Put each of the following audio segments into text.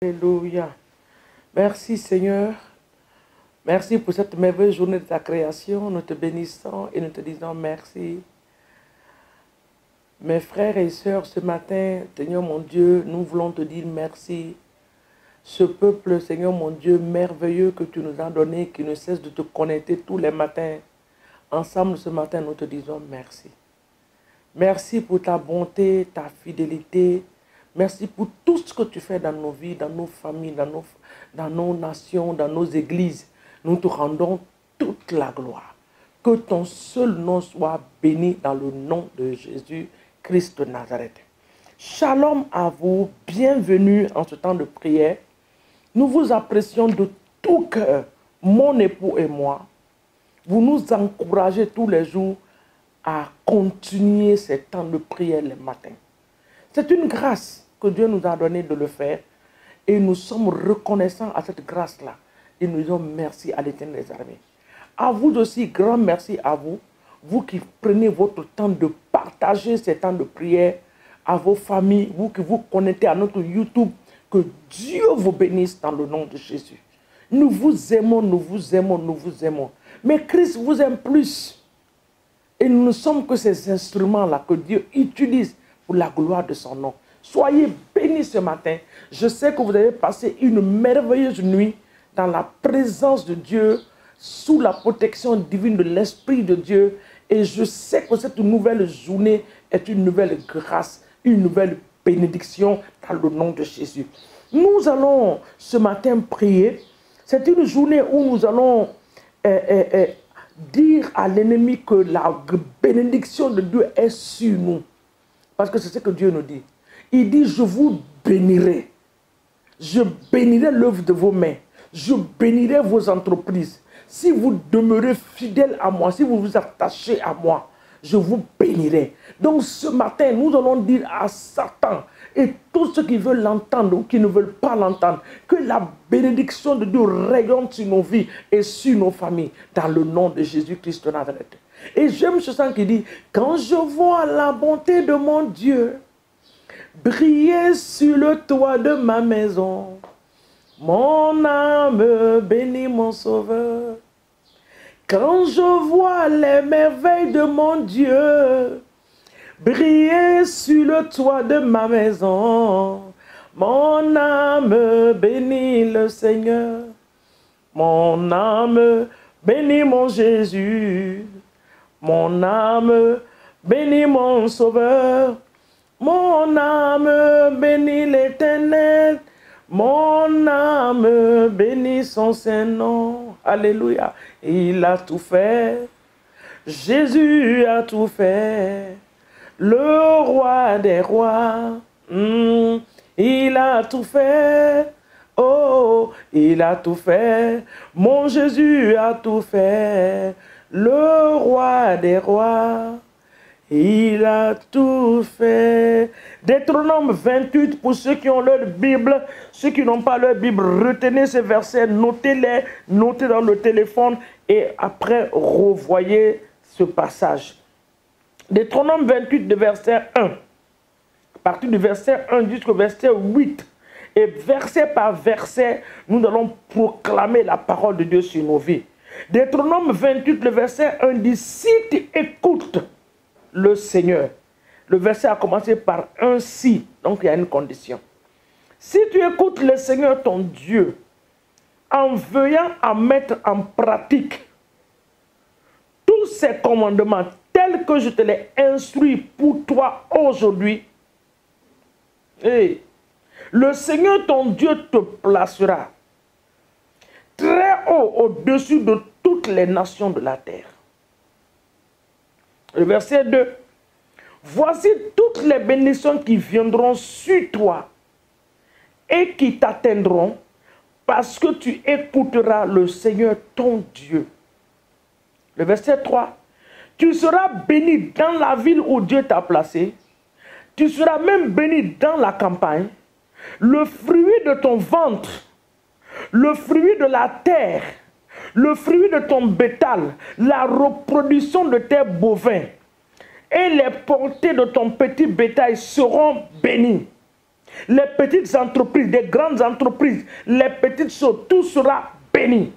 Alléluia. Merci Seigneur. Merci pour cette merveilleuse journée de ta création. Nous te bénissons et nous te disons merci. Mes frères et sœurs, ce matin, Seigneur mon Dieu, nous voulons te dire merci. Ce peuple, Seigneur mon Dieu, merveilleux que tu nous as donné, qui ne cesse de te connecter tous les matins. Ensemble, ce matin, nous te disons merci. Merci pour ta bonté, ta fidélité. Merci pour tout ce que tu fais dans nos vies, dans nos familles, dans nos nations, dans nos églises. Nous te rendons toute la gloire. Que ton seul nom soit béni dans le nom de Jésus-Christ de Nazareth. Shalom à vous, bienvenue en ce temps de prière. Nous vous apprécions de tout cœur, mon époux et moi. Vous nous encouragez tous les jours à continuer ces temps de prière les matins. C'est une grâce que Dieu nous a donnée de le faire et nous sommes reconnaissants à cette grâce-là. Et nous disons merci à l'Éternel des armées. À vous aussi, grand merci à vous, vous qui prenez votre temps de partager ces temps de prière à vos familles, vous qui vous connectez à notre YouTube. Que Dieu vous bénisse dans le nom de Jésus. Nous vous aimons, nous vous aimons, nous vous aimons. Mais Christ vous aime plus. Et nous ne sommes que ces instruments-là que Dieu utilise pour la gloire de son nom. Soyez bénis ce matin. Je sais que vous avez passé une merveilleuse nuit dans la présence de Dieu, sous la protection divine de l'Esprit de Dieu. Et je sais que cette nouvelle journée est une nouvelle grâce, une nouvelle bénédiction dans le nom de Jésus. Nous allons ce matin prier. C'est une journée où nous allons dire à l'ennemi que la bénédiction de Dieu est sur nous. Parce que c'est ce que Dieu nous dit. Il dit, je vous bénirai. Je bénirai l'œuvre de vos mains. Je bénirai vos entreprises. Si vous demeurez fidèles à moi, si vous vous attachez à moi, je vous bénirai. Donc ce matin, nous allons dire à Satan et tous ceux qui veulent l'entendre ou qui ne veulent pas l'entendre, que la bénédiction de Dieu rayonne sur nos vies et sur nos familles, dans le nom de Jésus-Christ de Nazareth. Et j'aime ce chant qui dit, quand je vois la bonté de mon Dieu briller sur le toit de ma maison, mon âme bénit mon Sauveur. Quand je vois les merveilles de mon Dieu briller sur le toit de ma maison, mon âme bénit le Seigneur. Mon âme bénit mon Jésus. Mon âme bénit mon Sauveur. Mon âme bénit l'Éternel. Mon âme bénit son Saint-Nom. Alléluia. Il a tout fait. Jésus a tout fait. Le roi des rois. Il a tout fait. Oh, il a tout fait. Mon Jésus a tout fait. Le roi des rois. Il a tout fait. Deutéronome 28, pour ceux qui ont leur Bible, ceux qui n'ont pas leur Bible, retenez ces versets, notez-les, notez dans le téléphone et après revoyez ce passage. Deutéronome 28, de verset 1, à partir du verset 1 jusqu'au verset 8, et verset par verset, nous allons proclamer la parole de Dieu sur nos vies. Deutéronome 28, le verset 1 dit, si tu écoutes le Seigneur. Le verset a commencé par un si, donc il y a une condition. Si tu écoutes le Seigneur ton Dieu, en veillant à mettre en pratique tous ces commandements tels que je te les instruis pour toi aujourd'hui, et le Seigneur ton Dieu te placera très haut au-dessus de toutes les nations de la terre. Le verset 2. Voici toutes les bénédictions qui viendront sur toi et qui t'atteindront parce que tu écouteras le Seigneur ton Dieu. Le verset 3. Tu seras béni dans la ville où Dieu t'a placé. Tu seras même béni dans la campagne. Le fruit de ton ventre, le fruit de la terre, le fruit de ton bétail, la reproduction de tes bovins et les portées de ton petit bétail seront bénies. Les petites entreprises, des grandes entreprises, les petites choses, tout sera béni.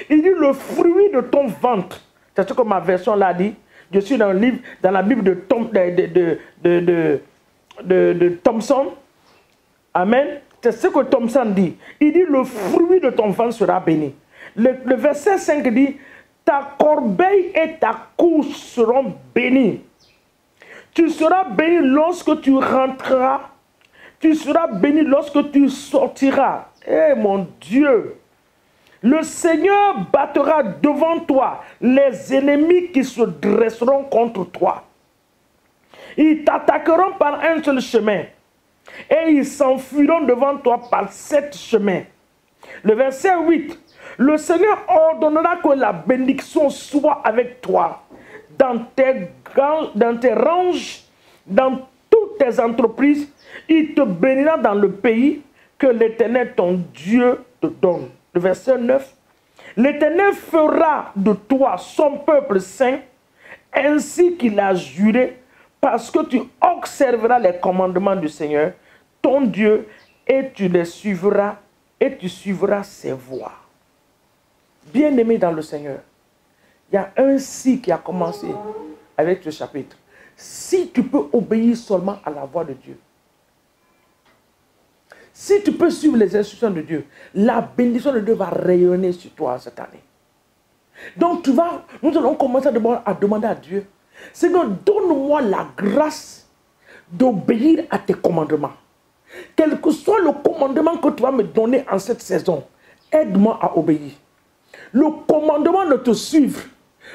Il dit le fruit de ton ventre. C'est ce que ma version l'a dit. Je suis dans le livre, dans la Bible de Thompson. Amen. C'est ce que Thompson dit. Il dit le fruit de ton ventre sera béni. Le verset 5 dit ta corbeille et ta couche seront bénies. Tu seras béni lorsque tu rentreras. Tu seras béni lorsque tu sortiras. Eh mon Dieu! Le Seigneur battra devant toi les ennemis qui se dresseront contre toi. Ils t'attaqueront par un seul chemin et ils s'enfuiront devant toi par 7 chemins. Le verset 8. Le Seigneur ordonnera que la bénédiction soit avec toi dans tes ranges, dans toutes tes entreprises. Il te bénira dans le pays que l'Éternel ton Dieu te donne. Le verset 9. L'Éternel fera de toi son peuple saint, ainsi qu'il a juré, parce que tu observeras les commandements du Seigneur, ton Dieu, et tu les suivras, et tu suivras ses voies. Bien-aimé dans le Seigneur, il y a un si qui a commencé avec ce chapitre. Si tu peux obéir seulement à la voix de Dieu, si tu peux suivre les instructions de Dieu, la bénédiction de Dieu va rayonner sur toi cette année. Donc nous allons commencer à demander à Dieu, Seigneur, donne-moi la grâce d'obéir à tes commandements. Quel que soit le commandement que tu vas me donner en cette saison, aide-moi à obéir. Le commandement de te suivre,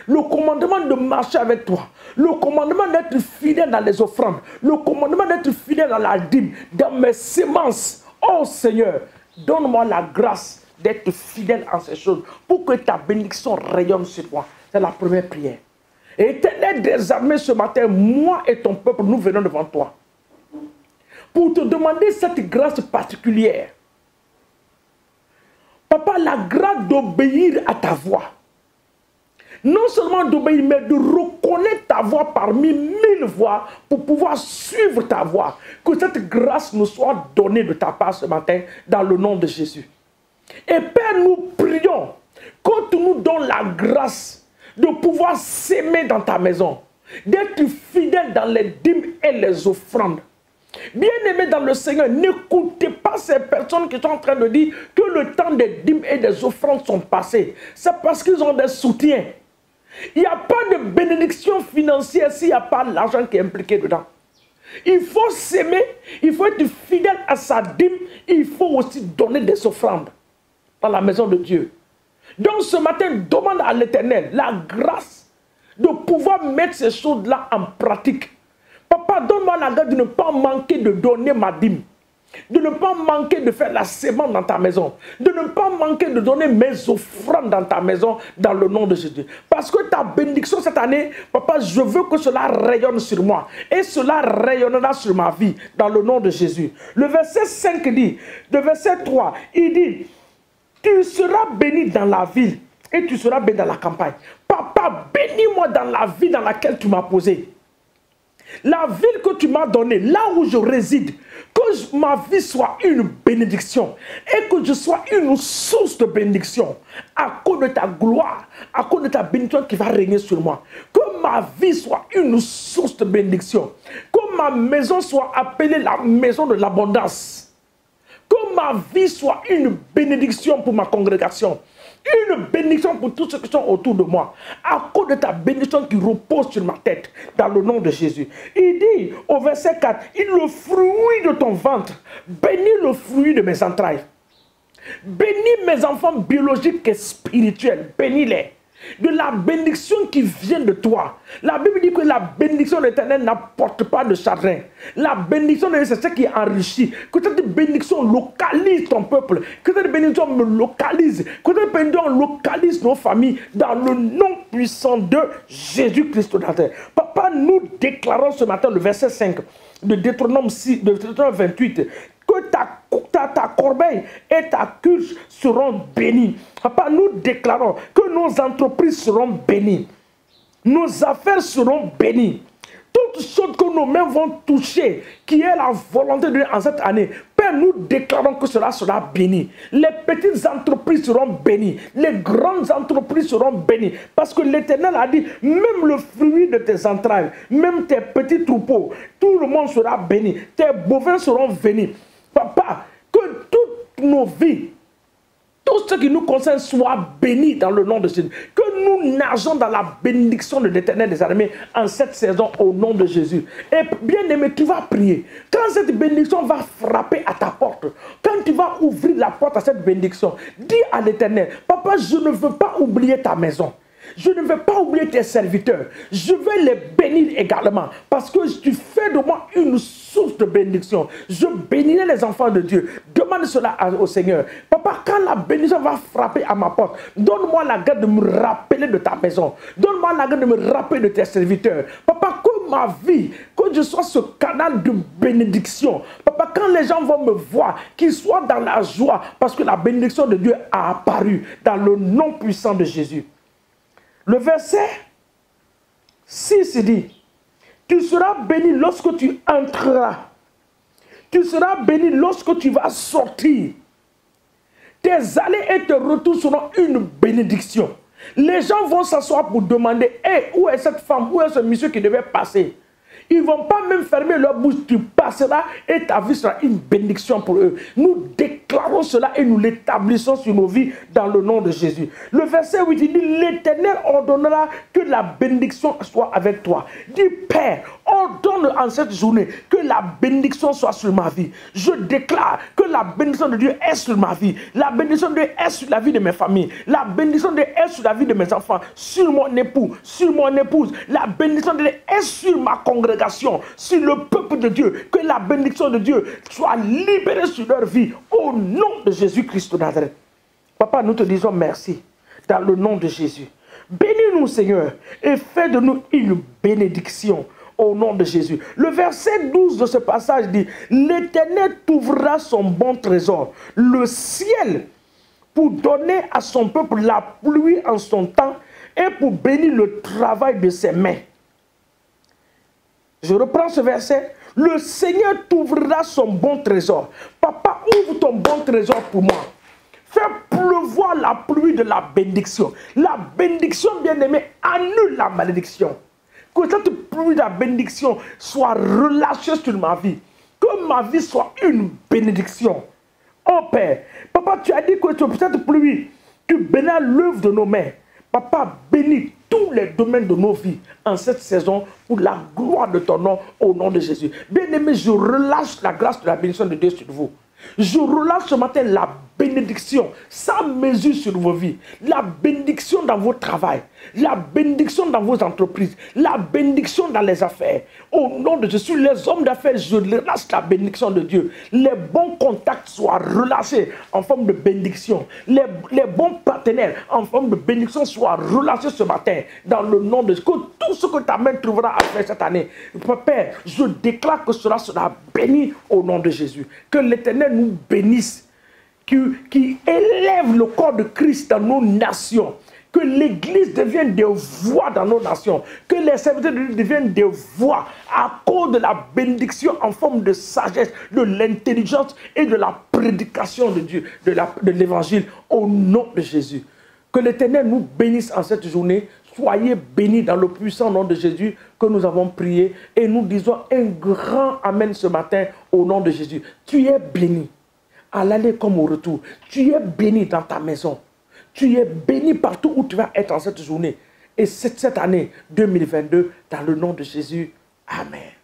le commandement de marcher avec toi, le commandement d'être fidèle dans les offrandes, le commandement d'être fidèle dans la dîme, dans mes semences. Oh Seigneur, donne-moi la grâce d'être fidèle en ces choses pour que ta bénédiction rayonne sur moi. C'est la première prière. Et Éternel des armées, ce matin, moi et ton peuple, nous venons devant toi pour te demander cette grâce particulière. Papa, la grâce d'obéir à ta voix. Non seulement d'obéir, mais de reconnaître ta voix parmi 1000 voix pour pouvoir suivre ta voix. Que cette grâce nous soit donnée de ta part ce matin dans le nom de Jésus. Et Père, nous prions que tu nous donnes la grâce de pouvoir s'aimer dans ta maison, d'être fidèle dans les dîmes et les offrandes. Bien-aimés dans le Seigneur, n'écoutez pas ces personnes qui sont en train de dire que le temps des dîmes et des offrandes sont passés. C'est parce qu'ils ont des soutiens. Il n'y a pas de bénédiction financière s'il n'y a pas l'argent qui est impliqué dedans. Il faut s'aimer, il faut être fidèle à sa dîme, il faut aussi donner des offrandes dans la maison de Dieu. Donc ce matin, demande à l'Éternel la grâce de pouvoir mettre ces choses-là en pratique. Papa, donne-moi la grâce de ne pas manquer de donner ma dîme, de ne pas manquer de faire la sémence dans ta maison, de ne pas manquer de donner mes offrandes dans ta maison, dans le nom de Jésus. Parce que ta bénédiction cette année, papa, je veux que cela rayonne sur moi. Et cela rayonnera sur ma vie, dans le nom de Jésus. Le verset 5 dit, le verset 3, il dit, tu seras béni dans la ville et tu seras béni dans la campagne. Papa, bénis-moi dans la vie dans laquelle tu m'as posé. La ville que tu m'as donnée, là où je réside, que ma vie soit une bénédiction et que je sois une source de bénédiction à cause de ta gloire, à cause de ta bénédiction qui va régner sur moi. Que ma vie soit une source de bénédiction. Que ma maison soit appelée la maison de l'abondance. Que ma vie soit une bénédiction pour ma congrégation. Une bénédiction pour tous ceux qui sont autour de moi. À cause de ta bénédiction qui repose sur ma tête. Dans le nom de Jésus. Il dit au verset 4. Il le fruit de ton ventre. Bénis le fruit de mes entrailles. Bénis mes enfants biologiques et spirituels. Bénis-les. De la bénédiction qui vient de toi. La Bible dit que la bénédiction de l'Éternel n'apporte pas de chagrin. La bénédiction de l'Éternel, c'est ce qui enrichit. Que cette bénédiction localise ton peuple. Que cette bénédiction me localise. Que cette bénédiction localise nos familles dans le nom puissant de Jésus-Christ de Nazareth. Papa, nous déclarons ce matin le verset 5 de Deutéronome 28. Que ta corbeille et ta cuche seront bénies. Papa, nous déclarons que nos entreprises seront bénies. Nos affaires seront bénies. Toutes toutes choses que nos mains vont toucher, qui est la volonté de Dieu en cette année, Père, nous déclarons que cela sera béni. Les petites entreprises seront bénies. Les grandes entreprises seront bénies. Parce que l'Éternel a dit, même le fruit de tes entrailles, même tes petits troupeaux, tout le monde sera béni. Tes bovins seront bénis. Papa, que toutes nos vies, tout ce qui nous concerne soit béni dans le nom de Jésus. Que nous nageons dans la bénédiction de l'Éternel des armées en cette saison au nom de Jésus. Et bien aimé, tu vas prier. Quand cette bénédiction va frapper à ta porte, quand tu vas ouvrir la porte à cette bénédiction, dis à l'Éternel, Papa, je ne veux pas oublier ta maison. Je ne vais pas oublier tes serviteurs. Je vais les bénir également. Parce que tu fais de moi une source de bénédiction. Je bénirai les enfants de Dieu. Demande cela au Seigneur. Papa, quand la bénédiction va frapper à ma porte, donne-moi la grâce de me rappeler de ta maison. Donne-moi la grâce de me rappeler de tes serviteurs. Papa, que ma vie, que je sois ce canal de bénédiction. Papa, quand les gens vont me voir, qu'ils soient dans la joie. Parce que la bénédiction de Dieu a apparu dans le nom puissant de Jésus. Le verset 6 dit, tu seras béni lorsque tu entreras. Tu seras béni lorsque tu vas sortir. Tes allées et tes retours seront une bénédiction. Les gens vont s'asseoir pour demander, hey, où est cette femme, où est ce monsieur qui devait passer? Ils ne vont pas même fermer leur bouche. Tu passeras et ta vie sera une bénédiction pour eux. Nous déclarons cela et nous l'établissons sur nos vies dans le nom de Jésus. Le verset 8 dit, l'Éternel ordonnera que la bénédiction soit avec toi. Dis, Père, ordonne en cette journée que la bénédiction soit sur ma vie. Je déclare que la bénédiction de Dieu est sur ma vie. La bénédiction de Dieu est sur la vie de mes familles. La bénédiction de Dieu est sur la vie de mes enfants, sur mon époux, sur mon épouse. La bénédiction de Dieu est sur ma congrégation, sur le peuple de Dieu. Que la bénédiction de Dieu soit libérée sur leur vie au nom de Jésus-Christ de Nazareth. Papa, nous te disons merci dans le nom de Jésus. Bénis-nous, Seigneur, et fais de nous une bénédiction au nom de Jésus. Le verset 12 de ce passage dit, l'Éternel t'ouvrira son bon trésor, le ciel, pour donner à son peuple la pluie en son temps et pour bénir le travail de ses mains. Je reprends ce verset. Le Seigneur t'ouvrira son bon trésor. Papa, ouvre ton bon trésor pour moi. Fais pleuvoir la pluie de la bénédiction. La bénédiction, bien-aimée, annule la malédiction. Que cette pluie de la bénédiction soit relâchée sur ma vie. Que ma vie soit une bénédiction. Oh Père, Papa, tu as dit que cette pluie, tu bénis l'œuvre de nos mains. Papa, bénis tous les domaines de nos vies en cette saison pour la gloire de ton nom au nom de Jésus. Bien-aimé, je relâche la grâce de la bénédiction de Dieu sur vous. Je relâche ce matin la bénédiction sans mesure sur vos vies. La bénédiction dans vos travails. La bénédiction dans vos entreprises. La bénédiction dans les affaires. Au nom de Jésus, les hommes d'affaires, je relâche la bénédiction de Dieu. Les bons contacts soient relâchés en forme de bénédiction. Les bons partenaires en forme de bénédiction soient relâchés ce matin. Dans le nom de Jésus. Que tout ce que ta main trouvera à faire cette année. Père, je déclare que cela sera béni au nom de Jésus. Que l'Éternel nous bénisse. Qui élève le corps de Christ dans nos nations. Que l'Église devienne des voix dans nos nations. Que les serviteurs de Dieu deviennent des voix à cause de la bénédiction en forme de sagesse, de l'intelligence et de la prédication de Dieu, de l'Évangile au nom de Jésus. Que l'Éternel nous bénisse en cette journée. Soyez bénis dans le puissant nom de Jésus que nous avons prié. Et nous disons un grand Amen ce matin au nom de Jésus. Tu es béni. À l'aller comme au retour. Tu es béni dans ta maison. Tu es béni partout où tu vas être en cette journée. Et cette année 2022, dans le nom de Jésus. Amen.